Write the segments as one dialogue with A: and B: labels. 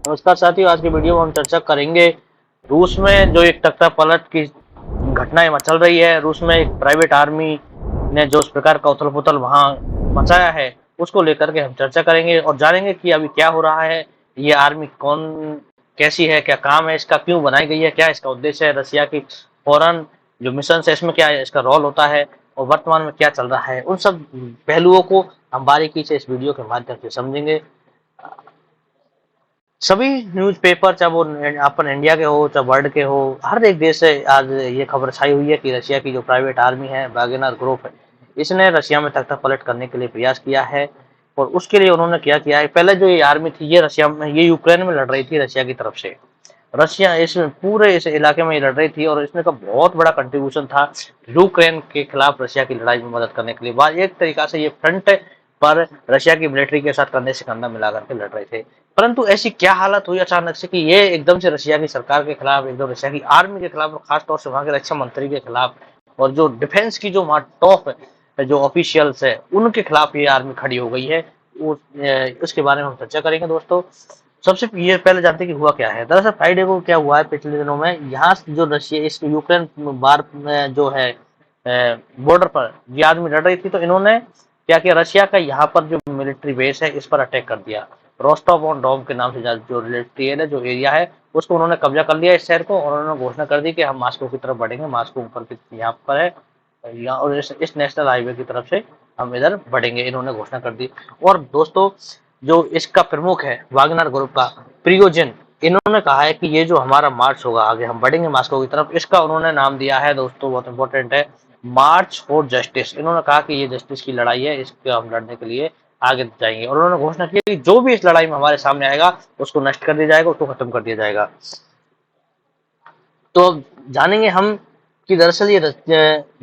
A: नमस्कार साथियों, आज की वीडियो में हम चर्चा करेंगे रूस में जो एक तख्ता पलट की घटनाएं मचल रही है। रूस में एक प्राइवेट आर्मी ने जो इस प्रकार का उथल पुथल वहां मचाया है, उसको लेकर के हम चर्चा करेंगे और जानेंगे कि अभी क्या हो रहा है। ये आर्मी कौन, कैसी है, क्या काम है इसका, क्यों बनाई गई है, क्या इसका उद्देश्य है, रशिया की फॉरेन जो मिशन है इसमें क्या इसका रोल होता है और वर्तमान में क्या चल रहा है, उन सब पहलुओं को हम बारीकी से इस वीडियो के माध्यम से समझेंगे। सभी न्यूज़पेपर, चाहे वो अपन इंडिया के हो चाहे वर्ल्ड के हो, हर एक देश से आज ये खबर छाई हुई है कि रशिया की जो प्राइवेट आर्मी है, वागनर ग्रुप है, इसने रशिया में तख्ता पलट करने के लिए प्रयास किया है। और उसके लिए उन्होंने क्या किया है, पहले जो ये आर्मी थी ये रशिया में, ये यूक्रेन में लड़ रही थी रशिया की तरफ से। रशिया इस पूरे इस इलाके में लड़ रही थी और इसमें का बहुत बड़ा कंट्रीब्यूशन था यूक्रेन के खिलाफ रशिया की लड़ाई में मदद करने के लिए। एक तरीका से ये फ्रंट पर रशिया की मिलिट्री के साथ कंधे से कंधा मिला करके लड़ रहे थे। परंतु ऐसी क्या हालत हुई अचानक से कि ये एकदम से रशिया की सरकार के खिलाफ, एकदम रशिया की आर्मी के खिलाफ, और खासतौर से वहां के रक्षा मंत्री के खिलाफ, और जो डिफेंस की जो वहां टॉप जो ऑफिशियल्स है उनके खिलाफ ये आर्मी खड़ी हो गई है। उसके बारे में हम चर्चा करेंगे दोस्तों। सबसे ये पहले जानते हैं कि हुआ क्या है। दरअसल फ्राइडे को क्या हुआ है, पिछले दिनों में यहाँ जो रशिया इस यूक्रेन बार में जो है बॉर्डर पर ये आदमी लड़ रही थी, तो इन्होंने क्या किया, रशिया का यहाँ पर जो मिलिट्री बेस है इस पर अटैक कर दिया। रोस्टोव ऑन डोन के नाम से जो मिलिट्री जो एरिया है उसको उन्होंने कब्जा कर लिया इस शहर को, और उन्होंने घोषणा कर दी कि हम मास्को की तरफ बढ़ेंगे। मास्को ऊपर यहाँ पर है, यहाँ और इस नेशनल हाईवे की तरफ से हम इधर बढ़ेंगे, इन्होंने घोषणा कर दी। और दोस्तों, जो इसका प्रमुख है वागनर ग्रुप का प्रियोजन, इन्होंने कहा है कि ये जो हमारा मार्च होगा, आगे हम बढ़ेंगे मास्को की तरफ, इसका उन्होंने नाम दिया है दोस्तों, बहुत इंपॉर्टेंट है, मार्च फॉर जस्टिस। इन्होंने कहा कि ये जस्टिस की लड़ाई है, इसके हम लड़ने के लिए आगे जाएंगे। और उन्होंने घोषणा की कि जो भी इस लड़ाई में हमारे सामने आएगा उसको नष्ट कर दिया जाएगा, उसको खत्म कर दिया जाएगा। तो अब जानेंगे हम कि दरअसल ये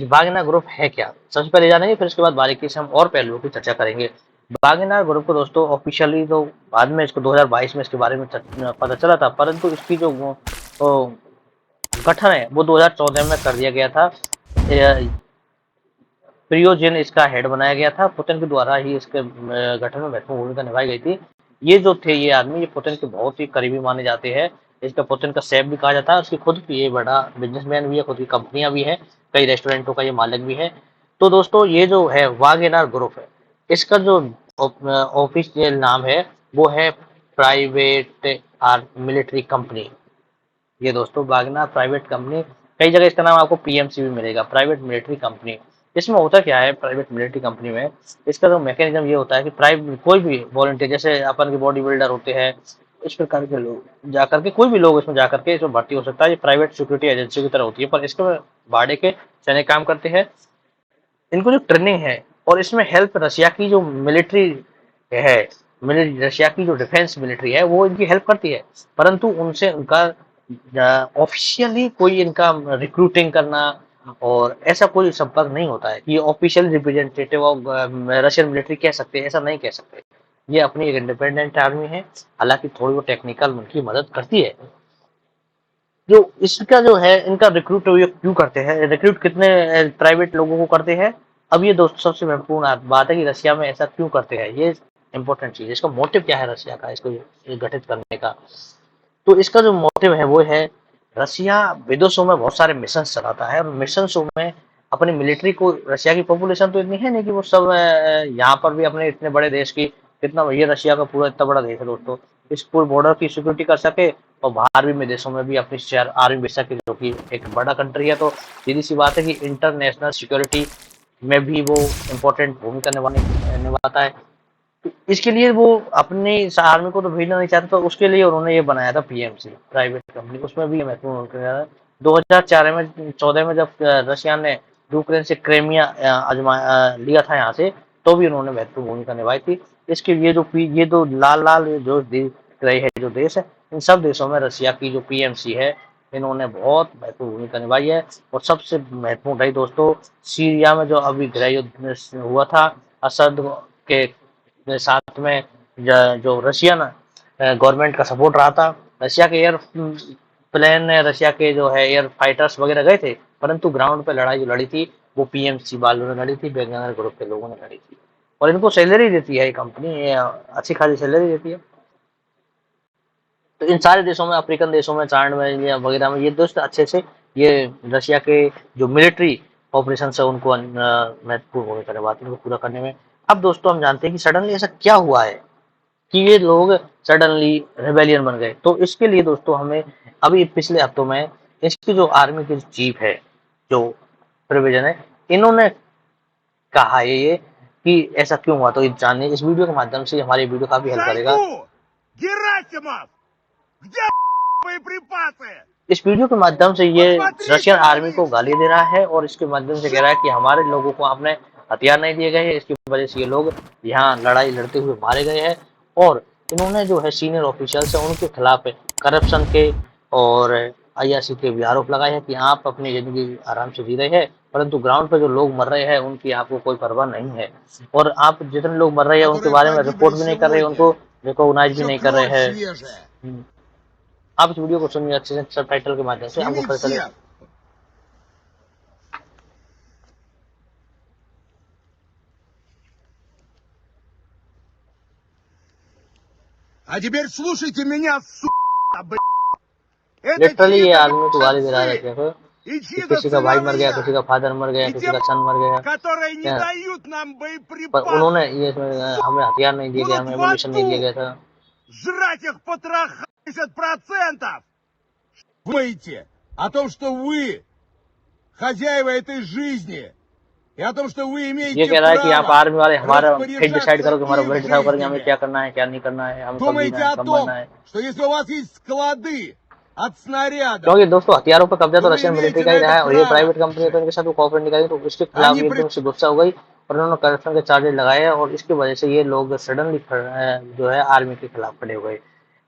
A: वागनर ग्रुप है क्या। सबसे पहले जानेंगे, फिर उसके बाद बारीकी से हम और पहलुओं की चर्चा करेंगे। वागनर ग्रुप को दोस्तों ऑफिशियली तो बाद में इसको 2022 में इसके बारे में पता चला था, परंतु इसकी जो गठन है वो 2014 में कर दिया गया था। प्रियोजन इसका हेड बनाया गया था, पुतिन के द्वारा ही इसके गठन में महत्वपूर्ण भूमिका निभाई गई थी। ये जो थे ये आदमी, ये पुतिन के बहुत ही करीबी माने जाते हैं। इसका पुतिन का सेफ भी कहा जाता है। उसकी खुद की ये बड़ा बिजनेसमैन भी है, खुद की कंपनियां भी है, कई रेस्टोरेंटों का ये मालिक भी है। तो दोस्तों, ये जो है वागेनार ग्रुप है, इसका जो ऑफिशियल नाम है वो है प्राइवेट मिलिट्री कंपनी। ये दोस्तों वागनर प्राइवेट कंपनी, कई जगह इसका नाम आपको पीएमसी भी मिलेगा, प्राइवेट मिलिट्री कंपनी। इसमें होता क्या है प्राइवेट मिलिट्री कंपनी में, इसका जो मैकेनिज्म ये होता है कि प्राइवेट कोई भी वॉलंटियर, जैसे अपन के बॉडी बिल्डर होते हैं, इस प्रकार के लोग जाकर के, कोई भी लोग इसमें जाकर के इसमें भर्ती हो सकता है। ये प्राइवेट सिक्योरिटी एजेंसी की तरह होती है, पर इसके भाड़े के सैनिक काम करते हैं। इनको जो ट्रेनिंग है और इसमें हेल्प रशिया की जो मिलिट्री है, रशिया की जो डिफेंस मिलिट्री है वो इनकी हेल्प करती है। परंतु उनसे उनका ऑफिशियली कोई इनका रिक्रूटिंग करना और ऐसा कोई संपर्क नहीं होता है। ये official representative of Russian military कह सकते हैं, ऐसा नहीं कह सकते। ये अपनी एक इंडिपेंडेंट आर्मी है, हालांकि थोड़ी वो टेक्निकल उनकी मदद करती है। जो इसका जो है, इनका रिक्रूट ये क्यों करते हैं, रिक्रूट कितने प्राइवेट लोगों को करते हैं। अब ये दोस्त सबसे महत्वपूर्ण बात है कि रशिया में ऐसा क्यों करते हैं, ये इंपॉर्टेंट चीज है। इसका मोटिव क्या है रशिया का इसको ये गठित करने का। तो इसका जो मोटिव है वो है, रशिया विदेशों में बहुत सारे मिशन चलाता है, और मिशंस में अपनी मिलिट्री को, रशिया की पॉपुलेशन तो इतनी है नहीं कि वो सब यहाँ पर भी अपने इतने बड़े देश की, कितना, ये रशिया का पूरा इतना बड़ा देश है दोस्तों, इस पूरे बॉर्डर की सिक्योरिटी कर सके और बाहर भी देशों में भी अपनी शहर आर्मी भेज सके, जो कि एक बड़ा कंट्री है। तो सीधी सी बात है कि इंटरनेशनल सिक्योरिटी में भी वो इम्पोर्टेंट भूमिका निभाता है। इसके लिए वो अपनी आर्मी को तो भेजना नहीं चाहते, तो उसके लिए उन्होंने ये बनाया था पीएमसी प्राइवेट कंपनी। उसमें भी महत्वपूर्ण 2004 में 14 में जब रशिया ने यूक्रेन से क्रेमिया लिया था यहाँ से, तो भी उन्होंने महत्वपूर्ण भूमिका निभाई थी। इसके ये दो लाल लाल जो दिख रहे हैं जो देश है, इन सब देशों में रशिया की जो पीएमसी है, इन्होंने बहुत महत्वपूर्ण भूमिका निभाई है। और सबसे महत्वपूर्ण रही दोस्तों, सीरिया में जो अभी गृह युद्ध हुआ था असद के साथ में, जो रशियन गवर्नमेंट का सपोर्ट रहा था, रशिया के एयर प्लेन, रशिया के जो है एयर फाइटर्स वगैरह गए थे, परंतु ग्राउंड पे लड़ाई जो लड़ी थी वो पीएमसी वालों ने लड़ी थी, वेगनर ग्रुप के लोगों ने लड़ी थी। और इनको सैलरी देती है ये कंपनी, अच्छी खासी सैलरी देती है। तो इन सारे देशों में, अफ्रीकन देशों में, चाइना में या वगैरह में ये दोस्त अच्छे से ये रशिया के जो मिलिट्री ऑपरेशन है उनको महत्वपूर्ण भूमिका निभाते हैं उनको पूरा करने में। अब दोस्तों हम जानते हैं कि सडनली ऐसा क्या हुआ है कि ये लोग सडनली रेबेलियन बन गए। तो इसके लिए दोस्तों हमें अभी पिछले हफ्तों में इसकी जो आर्मी की चीफ है, जो प्रिविजन है, इन्होंने कहा है ये कि ऐसा क्यों हुआ। तो ये जानने इस वीडियो के माध्यम से हमारी वीडियो काफी हेल्प करेगा।
B: Герасимов! Где боеприпасы?
A: इस वीडियो के माध्यम से ये रशियन आर्मी को गाली दे रहा है और इसके माध्यम से कह रहा है कि हमारे लोगों को आपने हथियार नहीं दिए गए हैं, इसकी वजह से ये लोग यहाँ लड़ाई लड़ते हुए मारे गए हैं। और इन्होंने जो है सीनियर ऑफिशियल्स है उनके खिलाफ करप्शन के और आईआरसी के भी आरोप लगाए हैं कि आप अपनी जिंदगी आराम से जी रहे हैं, परंतु ग्राउंड पे जो लोग मर रहे हैं उनकी आपको कोई परवाह नहीं है। और आप जितने लोग मर रहे हैं उनके
B: Которые
A: बारे में
B: погибли
A: रिपोर्ट भी नहीं कर रहे, उनको
B: сегодня.
A: रिकॉग्नाइज भी
B: Еще
A: नहीं कर रहे
B: кровь
A: हैं।
B: свежая.
A: आप इस वीडियो को सुनिए अच्छे से सबटाइटल के माध्यम से, आपको
B: Сними
A: पता चले।
B: всех. А теперь слушайте меня, блядь. Это
A: लिटरली ये
B: чьи-то
A: आदमी को गाली दे रहा है
B: отцы
A: रशिया को
B: и
A: कि
B: чьи-то
A: किसी का भाई मर गया, किसी
B: сыновья.
A: का फादर मर गया,
B: И
A: किसी
B: те,
A: का सन मर गया।
B: которые не
A: क्या
B: дают нам
A: पर उन्होंने
B: боеприпасы,
A: ये हमें हथियार नहीं दिए गए,
B: будут
A: हमें
B: в
A: एमुनिशन नहीं दिया
B: аду
A: गया था।
B: жрать их потроха 70%. Думаете о том, что вы хозяева этой жизни, и о том, что вы
A: ये
B: имеете
A: कह रहा है कि आप
B: право
A: आर्मी वाले हमारा फेट डिसाइड
B: распоряжаться
A: करो कि हमारा
B: их
A: फेट डिसाइड करेंगे हमें
B: жизнями.
A: क्या करना है, क्या नहीं करना है, हमें कब जीना
B: Думаете
A: है,
B: о
A: कब मरना
B: том,
A: है।
B: что если у вас есть सклады от снарядов,
A: क्योंकि दोस्तों हथियारों पर कब्जा
B: तो
A: तो
B: вы
A: रशियन मिलिट्री
B: имеете
A: का
B: на
A: ही
B: это
A: रहा है और ये
B: право.
A: प्राइवेट कंपनी है तो इनके साथ वो कॉपरेट नहीं करेगी, तो इसके खिलाफ
B: Они
A: ये एकदम से गुस्सा हो गई और उन्होंने करप्शन के चार्जेस लगाए हैं और इसकी वजह से ये लोग सडनली जो है आर्मी के खिलाफ खड़े हो गए।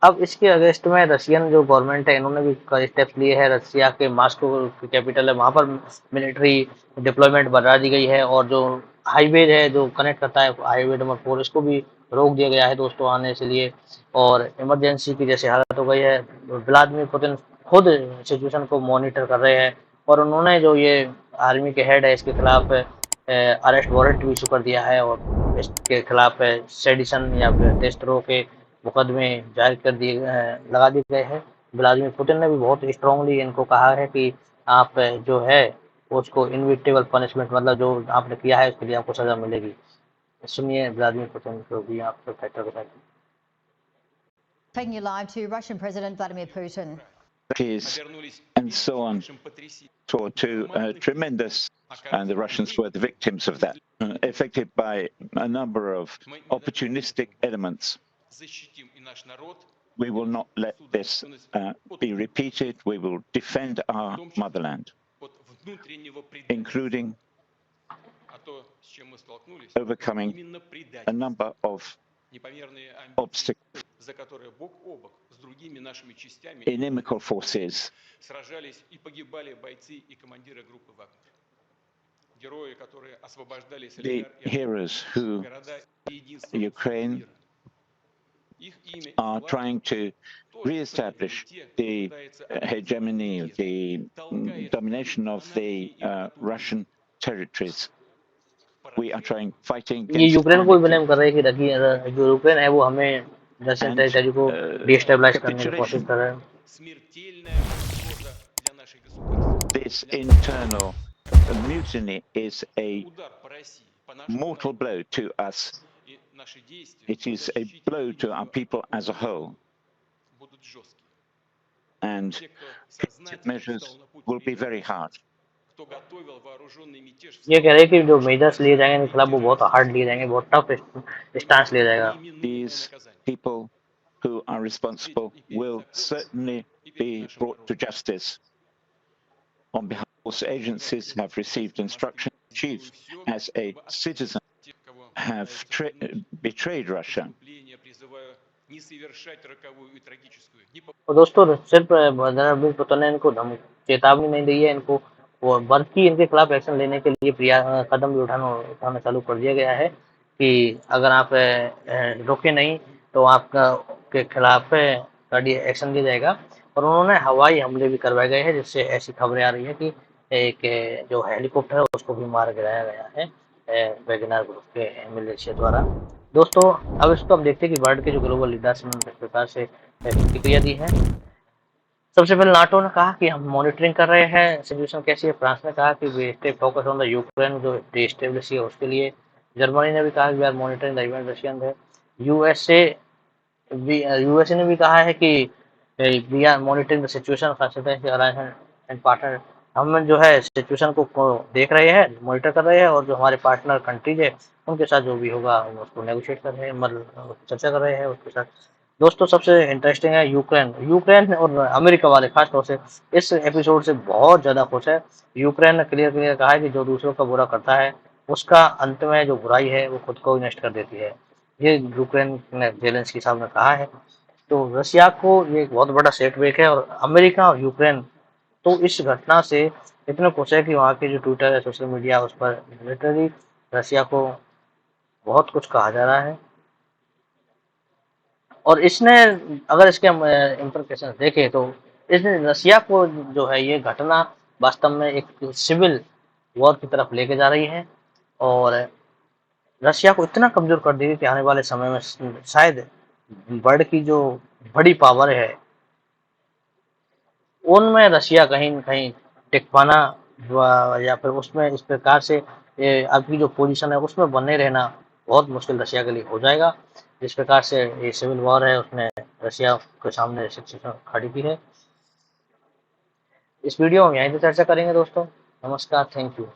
A: अब इसके अगेंस्ट में रशियन जो गवर्नमेंट है इन्होंने भी कई स्टेप्स लिए हैं। रशिया के मॉस्को की कैपिटल है, वहां पर मिलिट्री डिप्लॉयमेंट बढ़ा दी गई है और जो हाईवे है जो कनेक्ट करता है हाईवे नंबर 4 इसको भी रोक दिया गया है दोस्तों आने से लिए। और इमरजेंसी की जैसे हालत हो गई है, व्लादिमीर पुतिन खुद सिचुएशन को मॉनिटर कर रहे हैं और उन्होंने जो ये आर्मी के हेड है इसके खिलाफ अरेस्ट वारंट भी इशू कर दिया है और इसके खिलाफ सेडिशन या फिर टेस्टरों के मुकदमे जारी कर दिए लगा दिए गए हैं। व्लादिमीर पुतिन ने भी बहुत स्ट्रांगली इनको कहा है कि आप जो है उसको इनविटेबल पनिशमेंट मतलब जो आपने किया है उसके लिए आपको सजा मिलेगी। सुनिए व्लादिमीर पुतिन को भी आप फैक्टर बताइए।
C: Taking you live to Russian President Vladimir Putin.
D: And so on, to tremendous, and the Russians were the victims of that, affected by a number of opportunistic elements. We will not let this be repeated. We will defend our motherland, including overcoming a number of obstacles. Inimical forces the heroes who Ukraine are trying to re-establish the hegemony, the domination of the Russian territories. We are fighting
A: ये
D: against
A: Ukraine को भी blame
D: anarchy
A: कर रहे हैं कि जो Ukraine है वो हमें रशियन
D: and
A: टेरिटरी को डिस्टेबलाइज करने की कोशिश
D: capitulation.
A: कर रहे हैं।
D: This internal mutiny is a mortal blow to us. It is a blow to our people as a whole. And measures will be very hard.
A: ये कह रहे हैं कि जो मेजर्स लिए जाएंगे इनके खिलाफ वो बहुत हार्ड लिए जाएंगे, बहुत टफ स्टांस लिया जाएगा।
D: These people who are responsible will certainly be brought to justice. On behalf of those agencies have received instruction. Chief, as a citizen, have betrayed Russia.
A: और दोस्तों सिर्फ व्लादिमीर पुतिन ने इनको चेतावनी नहीं दी है, इनको वो बल्कि इनके खिलाफ एक्शन लेने के लिए कदम भी उठाना चालू कर दिया गया है कि अगर आप रोके नहीं तो आपका के खिलाफ कड़ी एक्शन लिया जाएगा। और उन्होंने हवाई हमले भी करवाए गए हैं, जिससे ऐसी खबरें आ रही है कि एक जो हेलीकॉप्टर है उसको भी मार गिराया गया है वैगनर ग्रुप के मिलिशिया द्वारा। दोस्तों अब इसको हम देखते हैं कि वर्ल्ड के जो ग्लोबल लीडर्स ने किस प्रकार से प्रतिक्रिया दी है। सबसे पहले नाटो ने कहा कि हम मॉनिटरिंग कर रहे हैं सिचुएशन कैसी है। फ्रांस ने कहा कि we stay focus on the Ukraine जो डिस्टेबलिश है उसके लिए। जर्मनी ने भी कहा कि we are monitoring the event Russian है। यूएसए यूएसए ने भी कहा है कि we are monitoring the situation and partner. हम जो है सिचुएशन को देख रहे हैं, मॉनिटर कर रहे हैं और जो हमारे पार्टनर कंट्रीज है उनके साथ जो भी होगा हम उसको नेगोशिएट कर रहे हैं, मतलब चर्चा कर रहे हैं उसके साथ। दोस्तों सबसे इंटरेस्टिंग है यूक्रेन। यूक्रेन और अमेरिका वाले खास तौर से इस एपिसोड से बहुत ज़्यादा खुश है। यूक्रेन ने क्लियर क्लियर कहा है कि जो दूसरों का बुरा करता है उसका अंत में जो बुराई है वो खुद को ही नष्ट कर देती है। ये यूक्रेन ने जेलेंस्की साहब ने कहा है। तो रशिया को ये एक बहुत बड़ा सेटबैक है और अमेरिका और यूक्रेन तो इस घटना से इतने खुश है कि वहाँ के जो ट्विटर है, सोशल मीडिया, उस पर लिटरली रशिया को बहुत कुछ कहा जा रहा है। और इसने अगर इसके हम इम्प्लिकेशन देखें तो इसने रशिया को जो है ये घटना वास्तव में एक सिविल वॉर की तरफ लेके जा रही है और रशिया को इतना कमजोर कर देगी कि आने वाले समय में शायद वर्ल्ड की जो बड़ी पावर है उनमें रशिया कहीं न कहीं टिक पाना या फिर उसमें इस प्रकार से आपकी जो पोजीशन है उसमें बने रहना बहुत मुश्किल रशिया के लिए हो जाएगा। जिस प्रकार से ये सिविल वॉर है उसने रशिया के सामने सिचुएशन खड़ी की है। इस वीडियो में यहीं पे चर्चा करेंगे दोस्तों। नमस्कार, थैंक यू।